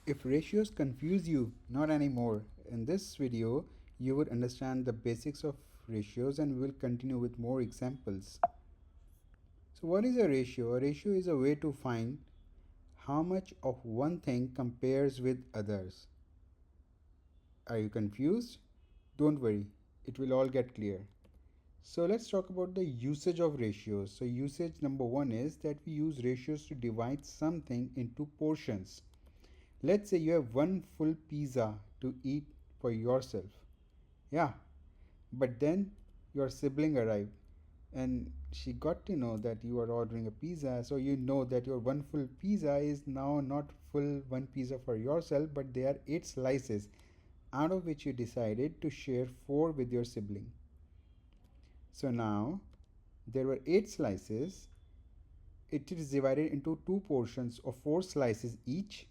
If ratios confuse you, not anymore. In this video, you would understand the basics of ratios and we will continue with more examples. So what is a ratio? A ratio is a way to find how much of one thing compares with others. Are you confused? Don't worry, it will all get clear. So let's talk about the usage of ratios. So usage number one is that we use ratios to divide something into portions. Let's say you have one full pizza to eat for yourself. Yeah, but then your sibling arrived and she got to know that you are ordering a pizza. So you know that your one full pizza is now not full one pizza for yourself, but there are 8 slices, out of which you decided to share 4 with your sibling. So now there were 8 slices. It is divided into 2 portions of 4 slices each.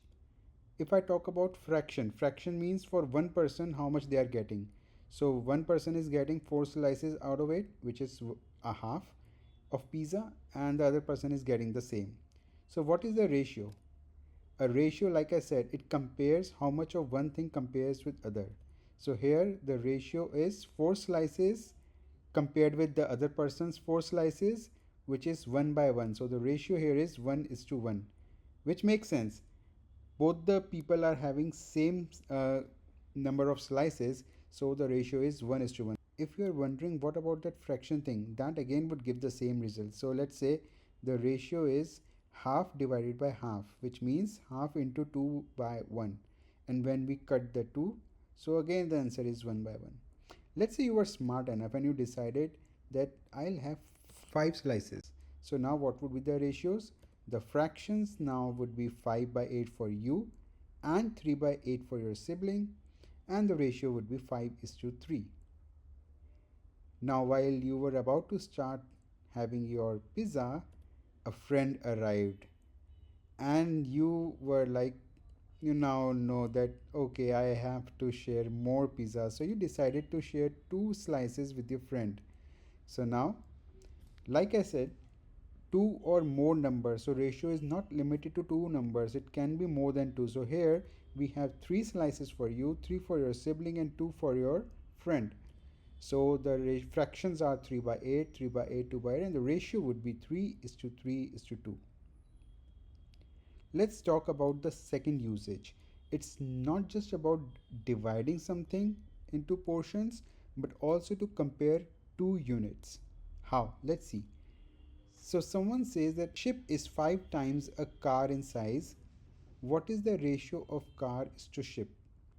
If I talk about fraction means for one person how much they are getting. So one person is getting 4 slices out of it, which is a half of pizza, and the other person is getting the same. So what is the ratio? A ratio, like I said, it compares how much of one thing compares with other. So here the ratio is 4 slices compared with the other person's 4 slices, which is 1 by 1. So the ratio here is 1:1, which makes sense. Both the people are having same number of slices, so the ratio is 1:1. If you are wondering what about that fraction thing, that again would give the same result. So let's say the ratio is half divided by half, which means half into 2 by 1, and when we cut the 2, so again the answer is 1 by 1. Let's say you were smart enough and you decided that I'll have 5 slices. So now what would be the ratios? The fractions now would be 5 by 8 for you and 3 by 8 for your sibling, and the ratio would be 5:3. Now while you were about to start having your pizza, a friend arrived and you were like, you now know that okay, I have to share more pizza, so you decided to share 2 slices with your friend. So now, like I said, two or more numbers, so ratio is not limited to two numbers, it can be more than two. So here we have 3 slices for you, 3 for your sibling, and 2 for your friend. So the fractions are 3 by 8, 3 by 8, 2 by 8, and the ratio would be 3:3:2. Let's talk about the second usage. It's not just about dividing something into portions, but also to compare two units. How? Let's see. So someone says that ship is 5 times a car in size. What is the ratio of cars to ship?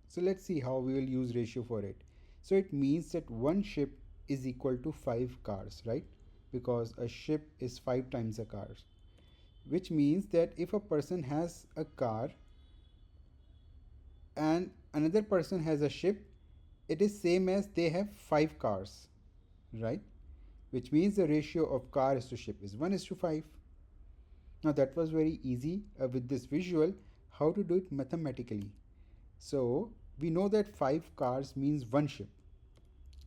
So let's see how we will use ratio for it. So it means that one ship is equal to 5 cars, right? Because a ship is 5 times a car, which means that if a person has a car and another person has a ship, it is same as they have 5 cars, right? Which means the ratio of cars to ship is 1:5. Now that was very easy with this visual. How to do it mathematically? So we know that 5 cars means one ship.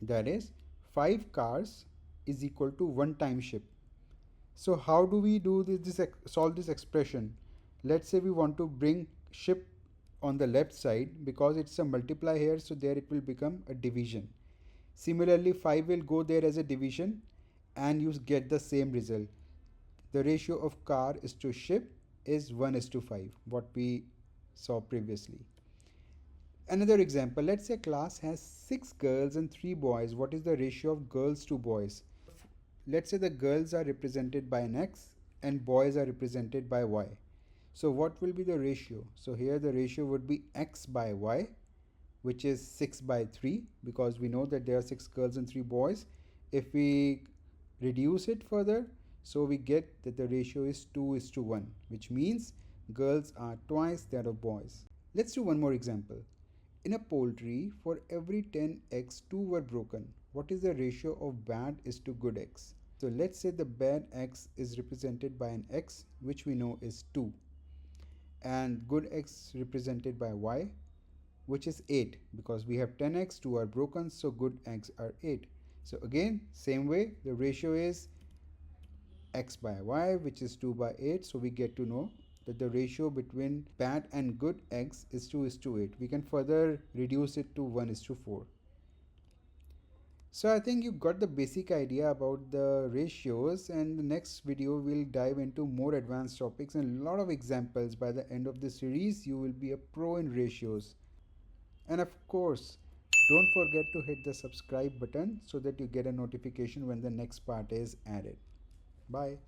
That is 5 cars is equal to one time ship. So how do we do solve this expression? Let's say we want to bring ship on the left side, because it's a multiply here, so there it will become a division. Similarly 5 will go there as a division and you get the same result. The ratio of car is to ship is 1:5, what we saw previously. Another example, let's say a class has 6 girls and 3 boys. What is the ratio of girls to boys? Let's say the girls are represented by an X and boys are represented by Y. So what will be the ratio? So here the ratio would be X by Y, which is 6 by 3, because we know that there are 6 girls and 3 boys. If we reduce it further, so we get that the ratio is 2:1, which means girls are twice that of boys. Let's do one more example. In a poultry, for every 10 eggs, 2 were broken. What is the ratio of bad is to good eggs? So let's say the bad eggs is represented by an X, which we know is 2, and good eggs represented by Y, which is 8, because we have 10 eggs, 2 are broken, so good eggs are 8. So again, same way, the ratio is X by Y, which is 2 by 8, so we get to know that the ratio between bad and good eggs is 2:8. We can further reduce it to 1:4. So I think you got the basic idea about the ratios, and the next video will dive into more advanced topics and a lot of examples. By the end of the series, you will be a pro in ratios. And of course, don't forget to hit the subscribe button so that you get a notification when the next part is added. Bye.